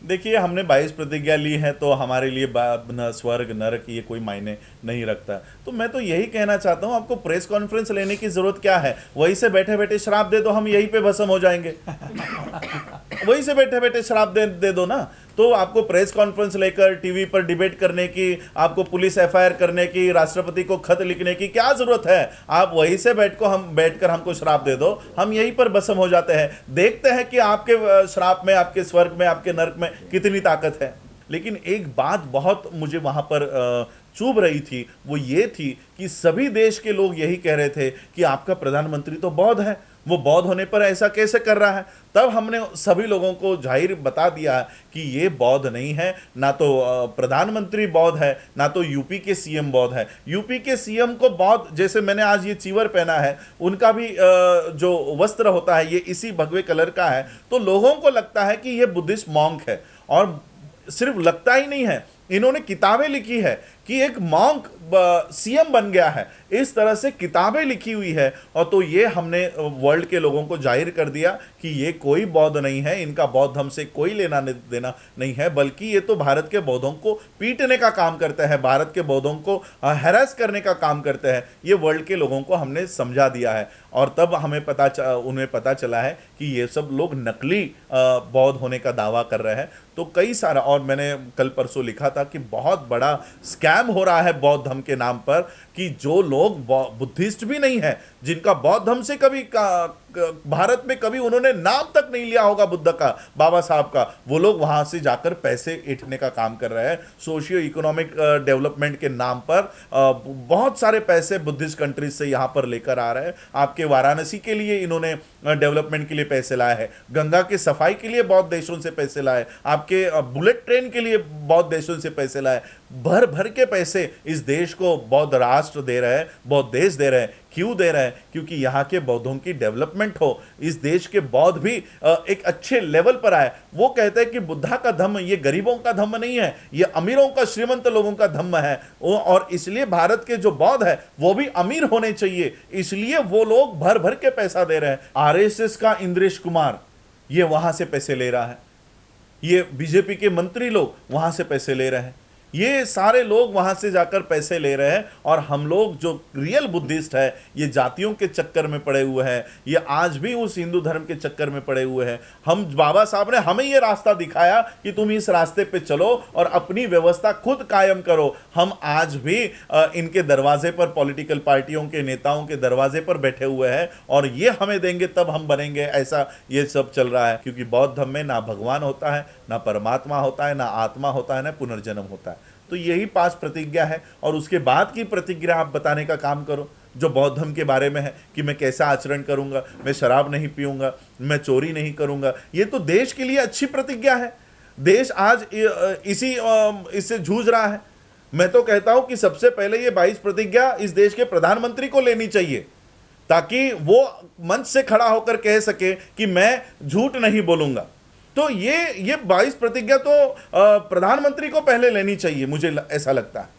देखिए, हमने 22 प्रतिज्ञा ली है तो हमारे लिए स्वर्ग नरक ये कोई मायने नहीं रखता। तो मैं तो यही कहना चाहता हूँ, आपको प्रेस कॉन्फ्रेंस लेने की जरूरत क्या है? वहीं से बैठे बैठे श्राप दे दो, हम यहीं पे भस्म हो जाएंगे। वहीं से बैठे बैठे श्राप दे दो ना। तो आपको प्रेस कॉन्फ्रेंस लेकर टीवी पर डिबेट करने की, आपको पुलिस एफआईआर करने की, राष्ट्रपति को खत लिखने की क्या जरूरत है? आप वहीं से बैठकर हमको श्राप दे दो, हम यहीं पर भस्म हो जाते हैं। देखते हैं कि आपके श्राप में, आपके स्वर्ग में, आपके नरक में कितनी ताकत है। लेकिन एक बात बहुत मुझे वहां पर चुभ रही थी, वो ये थी कि सभी देश के लोग यही कह रहे थे कि आपका प्रधानमंत्री तो बौद्ध है, वो बौद्ध होने पर ऐसा कैसे कर रहा है। तब हमने सभी लोगों को जाहिर बता दिया कि ये बौद्ध नहीं है, ना तो प्रधानमंत्री बौद्ध है, ना तो यूपी के सीएम बौद्ध है। यूपी के सीएम को बौद्ध, जैसे मैंने आज ये चीवर पहना है, उनका भी जो वस्त्र होता है ये इसी भगवे कलर का है, तो लोगों को लगता है कि ये बुद्धिस्ट मॉन्क है। और सिर्फ लगता ही नहीं है, इन्होंने किताबें लिखी है कि एक मॉन्क सीएम बन गया है, इस तरह से किताबें लिखी हुई है। और तो ये हमने वर्ल्ड के लोगों को जाहिर कर दिया कि ये कोई बौद्ध नहीं है, इनका बौद्ध धर्म से कोई लेना देना नहीं है, बल्कि ये तो भारत के बौद्धों को पीटने का काम करते हैं, भारत के बौद्धों को हैरेस करने का काम करते हैं। ये वर्ल्ड के लोगों को हमने समझा दिया है। और तब हमें उन्हें पता चला है कि ये सब लोग नकली बौद्ध होने का दावा कर रहे हैं। तो कई सारा, और मैंने कल परसों लिखा था कि बहुत बड़ा स्कैम हो रहा है बौद्ध धर्म के नाम पर, कि जो लोग बुद्धिस्ट भी नहीं है, जिनका बौद्ध धर्म से कभी भारत में कभी उन्होंने नाम तक नहीं लिया होगा बुद्ध का, बाबा साहब का, वो लोग वहां से जाकर पैसे ऐंठने का काम कर रहे हैं। सोशियो इकोनॉमिक डेवलपमेंट के नाम पर बहुत सारे पैसे बुद्धिस्ट कंट्रीज से यहां पर लेकर आ रहे हैं। आपके वाराणसी के लिए इन्होंने डेवलपमेंट के लिए पैसे लाए हैं, गंगा की सफाई के लिए बौद्ध देशों से पैसे लाए, आपके बुलेट ट्रेन के लिए बौद्ध देशों से पैसे लाए। भर भर के पैसे इस देश को बौद्ध राष्ट्र दे रहे हैं, बौद्ध देश दे रहे हैं। क्यों दे रहे हैं? क्योंकि यहाँ के बौद्धों की डेवलपमेंट हो, इस देश के बौद्ध भी एक अच्छे लेवल पर आए। वो कहते हैं कि बुद्धा का धम्म ये गरीबों का धम्म नहीं है, ये अमीरों का, श्रीमंत लोगों का धम्म है। और इसलिए भारत के जो बौद्ध है वो भी अमीर होने चाहिए, इसलिए वो लोग भर भर के पैसा दे रहे हैं। आरएसएस का इंद्रेश कुमार ये वहां से पैसे ले रहा है, ये बीजेपी के मंत्री लोग वहां से पैसे ले रहे हैं, ये सारे लोग वहां से जाकर पैसे ले रहे हैं। और हम लोग जो रियल बुद्धिस्ट है, ये जातियों के चक्कर में पड़े हुए हैं, ये आज भी उस हिंदू धर्म के चक्कर में पड़े हुए हैं। हम, बाबा साहब ने हमें ये रास्ता दिखाया कि तुम इस रास्ते पे चलो और अपनी व्यवस्था खुद कायम करो। हम आज भी इनके दरवाजे पर, पॉलिटिकल पार्टियों के नेताओं के दरवाजे पर बैठे हुए हैं, और ये हमें देंगे तब हम बनेंगे, ऐसा ये सब चल रहा है। क्योंकि बौद्ध धर्म में ना भगवान होता है, ना परमात्मा होता है, ना आत्मा होता है, ना पुनर्जन्म होता है। तो यही 5 प्रतिज्ञा है, और उसके बाद की प्रतिज्ञा आप बताने का काम करो जो बौद्ध धर्म के बारे में है, कि मैं कैसा आचरण करूंगा, मैं शराब नहीं पीऊंगा, मैं चोरी नहीं करूंगा। ये तो देश के लिए अच्छी प्रतिज्ञा है। देश आज इससे जूझ रहा है। मैं तो कहता हूं कि सबसे पहले ये 22 प्रतिज्ञा इस देश के प्रधानमंत्री को लेनी चाहिए, ताकि वो मंच से खड़ा होकर कह सके कि मैं झूठ नहीं बोलूंगा। तो ये 22 प्रतिज्ञा तो प्रधानमंत्री को पहले लेनी चाहिए, मुझे ऐसा लगता है।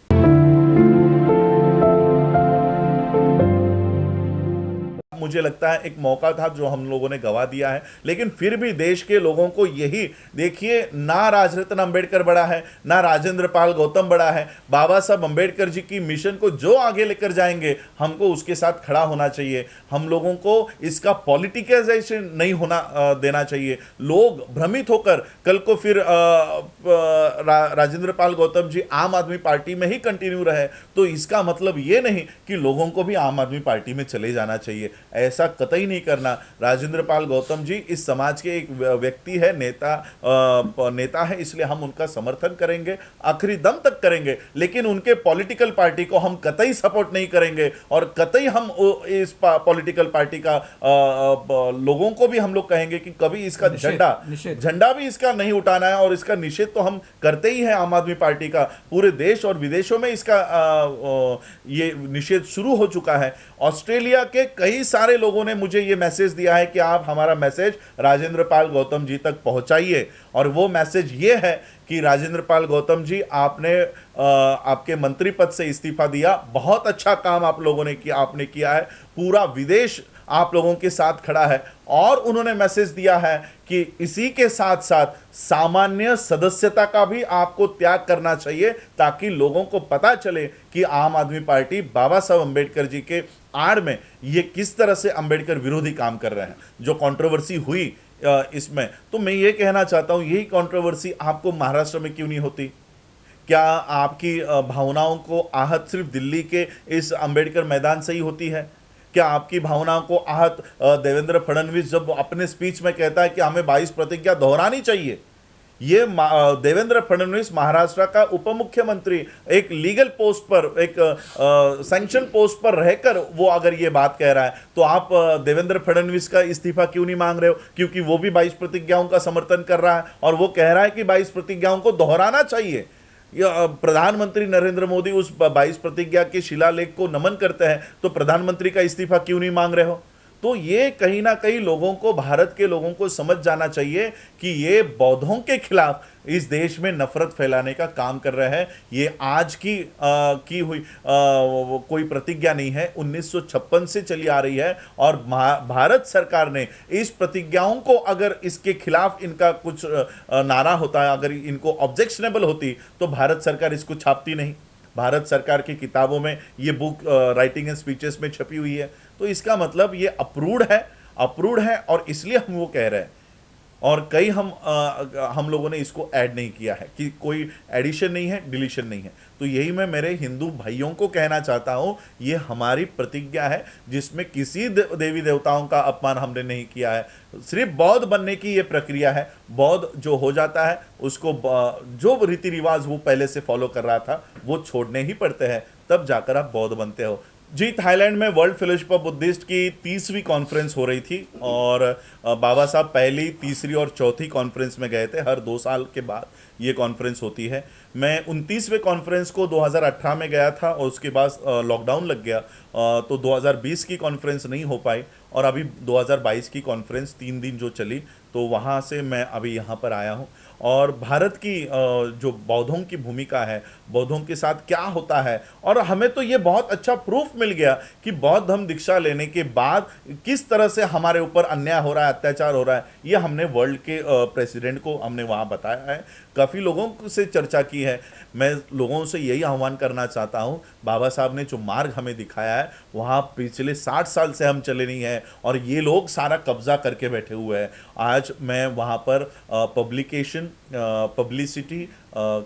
मुझे लगता है एक मौका था जो हम लोगों ने गवा दिया है, लेकिन फिर भी देश के लोगों को यही देखिए, ना राजरत्न अंबेडकर बड़ा है, ना राजेंद्र पाल गौतम बड़ा है। बाबा साहब अंबेडकर जी की मिशन को जो आगे लेकर जाएंगे, हमको उसके साथ खड़ा होना चाहिए। हम लोगों को इसका पॉलिटिकाइजेशन नहीं होना देना चाहिए। लोग भ्रमित होकर कल को फिर राजेंद्र पाल गौतम जी आम आदमी पार्टी में ही कंटिन्यू रहे, तो इसका मतलब ये नहीं कि लोगों को भी आम आदमी पार्टी में चले जाना चाहिए। ऐसा कतई नहीं करना। राजेंद्र पाल गौतम जी इस समाज के एक व्यक्ति है, नेता है, इसलिए हम उनका समर्थन करेंगे, आखिरी दम तक करेंगे। लेकिन उनके पॉलिटिकल पार्टी को हम कतई सपोर्ट नहीं करेंगे, और कतई हम इस पॉलिटिकल पार्टी का लोगों को भी हम लोग कहेंगे कि कभी इसका झंडा भी इसका नहीं उठाना है। और इसका निषेध तो हम करते ही हैं, आम आदमी पार्टी का पूरे देश और विदेशों में इसका ये निषेध शुरू हो चुका है। ऑस्ट्रेलिया के कई सारे लोगों ने मुझे ये मैसेज दिया है कि आप हमारा मैसेज राजेंद्र पाल गौतम जी तक पहुंचाइए। और वो मैसेज ये है कि राजेंद्र पाल गौतम जी, आपने आपके मंत्री पद से इस्तीफा दिया, बहुत अच्छा काम आप लोगों ने किया, आपने किया है। पूरा विदेश आप लोगों के साथ खड़ा है और उन्होंने मैसेज दिया है कि इसी के साथ साथ सामान्य सदस्यता का भी आपको त्याग करना चाहिए, ताकि लोगों को पता चले कि आम आदमी पार्टी बाबा साहब अंबेडकर जी के आड़ में ये किस तरह से अंबेडकर विरोधी काम कर रहे हैं। जो कंट्रोवर्सी हुई इसमें, तो मैं ये कहना चाहता हूं, यही कंट्रोवर्सी आपको महाराष्ट्र में क्यों नहीं होती? क्या आपकी भावनाओं को आहत सिर्फ दिल्ली के इस अंबेडकर मैदान से ही होती है? क्या आपकी भावनाओं को आहत देवेंद्र फडणवीस जब अपने स्पीच में कहता है कि हमें 22 प्रतिज्ञा दोहरानी चाहिए? ये देवेंद्र फडणवीस महाराष्ट्र का उप मुख्यमंत्री, एक लीगल पोस्ट पर, एक सैंक्शन पोस्ट पर रहकर वो अगर ये बात कह रहा है, तो आप देवेंद्र फडणवीस का इस्तीफा क्यों नहीं मांग रहे हो? क्योंकि वो भी 22 प्रतिज्ञाओं का समर्थन कर रहा है और वो कह रहा है कि 22 प्रतिज्ञाओं को दोहराना चाहिए। प्रधानमंत्री नरेंद्र मोदी उस 22 प्रतिज्ञा के शिलालेख को नमन करते हैं, तो प्रधानमंत्री का इस्तीफा क्यों नहीं मांग रहे हो? तो ये कहीं ना कहीं लोगों को, भारत के लोगों को समझ जाना चाहिए कि ये बौद्धों के खिलाफ इस देश में नफरत फैलाने का काम कर रहे हैं। ये आज की हुई कोई प्रतिज्ञा नहीं है, 1956 से चली आ रही है और भारत सरकार ने इस प्रतिज्ञाओं को, अगर इसके खिलाफ इनका कुछ नारा होता है, अगर इनको ऑब्जेक्शनेबल होती, तो भारत सरकार इसको छापती नहीं। भारत सरकार की किताबों में ये बुक राइटिंग एंड स्पीचेस में छपी हुई है। तो इसका मतलब ये अप्रूव्ड है और इसलिए हम वो कह रहे हैं। और कई हम लोगों ने इसको ऐड नहीं किया है कि कोई एडिशन नहीं है, डिलीशन नहीं है। तो यही मैं मेरे हिंदू भाइयों को कहना चाहता हूं, ये हमारी प्रतिज्ञा है जिसमें किसी देवी देवताओं का अपमान हमने नहीं किया है। सिर्फ बौद्ध बनने की ये प्रक्रिया है। बौद्ध जो हो जाता है उसको जो रीति रिवाज वो पहले से फॉलो कर रहा था वो छोड़ने ही पड़ते हैं, तब जाकर आप बौद्ध बनते हो। जी, थाईलैंड में वर्ल्ड फेलोशिप ऑफ बुद्धिस्ट की 30वीं कॉन्फ्रेंस हो रही थी और बाबा साहब पहली, तीसरी और चौथी कॉन्फ्रेंस में गए थे। हर 2 साल के बाद ये कॉन्फ्रेंस होती है। मैं 29वें कॉन्फ्रेंस को 2018 में गया था और उसके बाद लॉकडाउन लग गया, तो 2020 की कॉन्फ्रेंस नहीं हो पाई और अभी 2022 की कॉन्फ्रेंस 3 दिन जो चली, तो वहाँ से मैं अभी यहाँ पर आया हूँ। और भारत की जो बौद्धों की भूमिका है, बौद्धों के साथ क्या होता है, और हमें तो ये बहुत अच्छा प्रूफ मिल गया कि बौद्ध धर्म दीक्षा लेने के बाद किस तरह से हमारे ऊपर अन्याय हो रहा है, अत्याचार हो रहा है। ये हमने वर्ल्ड के प्रेसिडेंट को हमने वहाँ बताया है, काफ़ी लोगों से चर्चा की है। मैं लोगों से यही आह्वान करना चाहता हूँ, बाबा साहब ने जो मार्ग हमें दिखाया है वहाँ पिछले 60 साल से हम चले नहीं हैं और ये लोग सारा कब्जा करके बैठे हुए हैं। आज मैं वहाँ पर publication, publicity,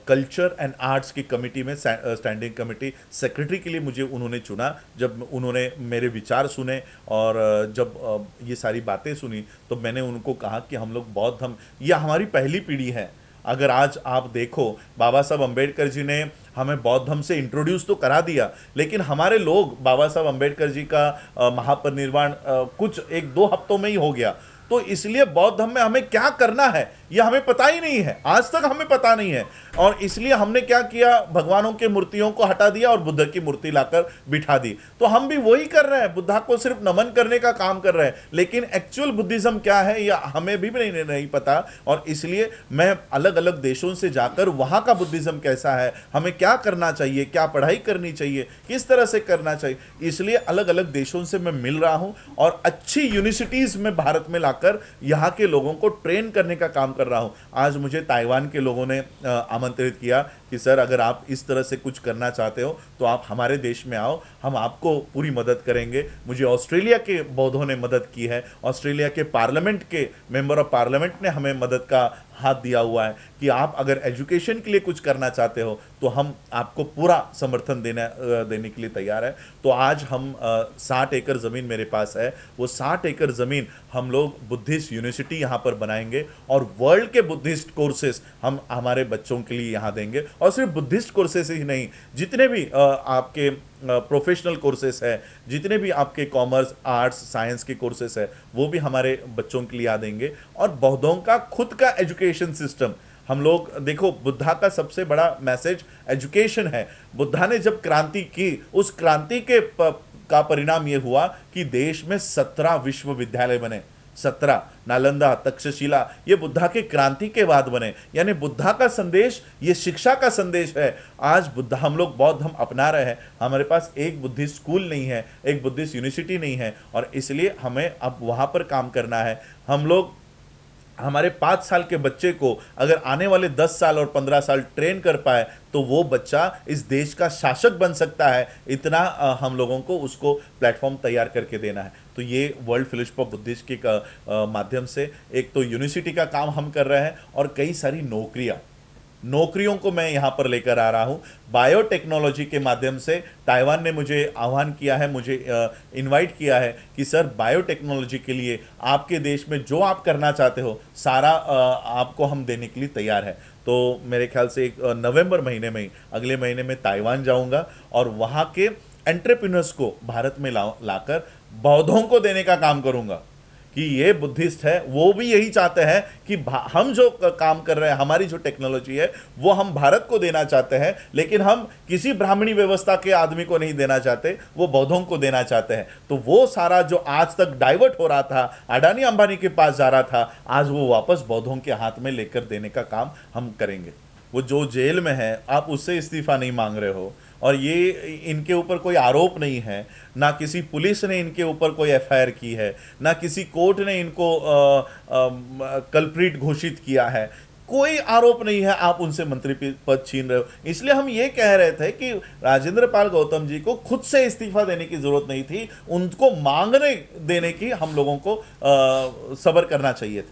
culture and arts की कमेटी में स्टैंडिंग कमेटी सेक्रेटरी के लिए मुझे उन्होंने चुना। जब उन्होंने मेरे विचार सुने और जब ये सारी बातें सुनी, तो मैंने उनको कहा कि हम लोग बौद्ध धर्म, यह हमारी पहली पीढ़ी है। अगर आज आप देखो, बाबा साहब अंबेडकर जी ने हमें बौद्ध धर्म से इंट्रोड्यूस तो करा दिया, लेकिन हमारे लोग, बाबा साहब अंबेडकर जी का महापरिनिर्वाण कुछ 1-2 हफ्तों में ही हो गया। तो इसलिए बौद्ध धर्म में हमें क्या करना है यह हमें पता ही नहीं है, आज तक हमें पता नहीं है। और इसलिए हमने क्या किया, भगवानों के मूर्तियों को हटा दिया और बुद्ध की मूर्ति लाकर बिठा दी। तो हम भी वही कर रहे हैं, बुद्धा को सिर्फ नमन करने का काम कर रहे हैं, लेकिन एक्चुअल बुद्धिज्म क्या है या हमें भी नहीं पता। और इसलिए मैं अलग अलग देशों से जाकर वहां का बुद्धिज्म कैसा है, हमें क्या करना चाहिए, क्या पढ़ाई करनी चाहिए, किस तरह से करना चाहिए, इसलिए अलग अलग देशों से मैं मिल रहा हूं और अच्छी यूनिवर्सिटीज में भारत में लाकर यहाँ के लोगों को ट्रेन करने का काम कर रहा हूं। आज मुझे ताइवान के लोगों ने आमंत्रित किया कि सर, अगर आप इस तरह से कुछ करना चाहते हो तो आप हमारे देश में आओ, हम आपको पूरी मदद करेंगे। मुझे ऑस्ट्रेलिया के बौद्धों ने मदद की है, ऑस्ट्रेलिया के पार्लियामेंट के मेंबर ऑफ पार्लियामेंट ने हमें मदद का हाथ दिया हुआ है कि आप अगर एजुकेशन के लिए कुछ करना चाहते हो तो हम आपको पूरा समर्थन देने के लिए तैयार है। तो आज हम 60 एकड़ ज़मीन मेरे पास है, वो 60 एकड़ ज़मीन हम लोग बुद्धिस्ट यूनिवर्सिटी यहाँ पर बनाएंगे और वर्ल्ड के बुद्धिस्ट कोर्सेस हम हमारे बच्चों के लिए यहाँ देंगे। और सिर्फ बुद्धिस्ट कोर्सेस ही नहीं, जितने भी आपके प्रोफेशनल कोर्सेस है, जितने भी आपके कॉमर्स, आर्ट्स, साइंस के कोर्सेस है, वो भी हमारे बच्चों के लिए आ देंगे। और बौद्धों का खुद का एजुकेशन सिस्टम, हम लोग देखो, बुद्धा का सबसे बड़ा मैसेज एजुकेशन है। बुद्धा ने जब क्रांति की, उस क्रांति के का परिणाम ये हुआ कि देश में 17 विश्वविद्यालय बने। 17 नालंदा, तक्षशिला, ये बुद्धा के क्रांति के बाद बने, यानी बुद्धा का संदेश, ये शिक्षा का संदेश है। आज बुद्धा, हम लोग बौद्ध हम अपना रहे हैं, हमारे पास एक बुद्धिस्ट स्कूल नहीं है, एक बुद्धिस्ट यूनिवर्सिटी नहीं है, और इसलिए हमें अब वहाँ पर काम करना है। हम लोग हमारे 5 साल के बच्चे को अगर आने वाले 10 साल और 15 साल ट्रेन कर पाए तो वो बच्चा इस देश का शासक बन सकता है। इतना हम लोगों को उसको प्लेटफॉर्म तैयार करके देना है। तो ये वर्ल्ड फेलोशिप ऑफ बुद्धिस्ट के माध्यम से एक तो यूनिवर्सिटी का काम हम कर रहे हैं, और कई सारी नौकरियों को मैं यहाँ पर लेकर आ रहा हूँ। बायोटेक्नोलॉजी के माध्यम से ताइवान ने मुझे आह्वान किया है, मुझे इनवाइट किया है कि सर बायोटेक्नोलॉजी के लिए आपके देश में जो आप करना चाहते हो सारा आपको हम देने के लिए तैयार है। तो मेरे ख्याल से नवंबर महीने में ही, अगले महीने में ताइवान जाऊँगा और वहाँ के एंटरप्रेन्योर्स को भारत में लाकर बौद्धों को देने का काम करूँगा कि ये बुद्धिस्ट है, वो भी यही चाहते हैं कि हम जो काम कर रहे हैं, हमारी जो टेक्नोलॉजी है वो हम भारत को देना चाहते हैं, लेकिन हम किसी ब्राह्मणी व्यवस्था के आदमी को नहीं देना चाहते, वो बौद्धों को देना चाहते हैं। तो वो सारा जो आज तक डाइवर्ट हो रहा था, अडानी अंबानी के पास जा रहा था, आज वो वापस बौद्धों के हाथ में लेकर देने का काम हम करेंगे। वो जो जेल में है, आप उससे इस्तीफा नहीं मांग रहे हो, और ये इनके ऊपर कोई आरोप नहीं है, ना किसी पुलिस ने इनके ऊपर कोई एफआईआर की है, ना किसी कोर्ट ने इनको कल्प्रिट घोषित किया है, कोई आरोप नहीं है, आप उनसे मंत्री पद छीन रहे हो। इसलिए हम ये कह रहे थे कि राजेंद्र पाल गौतम जी को खुद से इस्तीफा देने की जरूरत नहीं थी, उनको मांगने देने की हम लोगों को सब्र करना चाहिए था।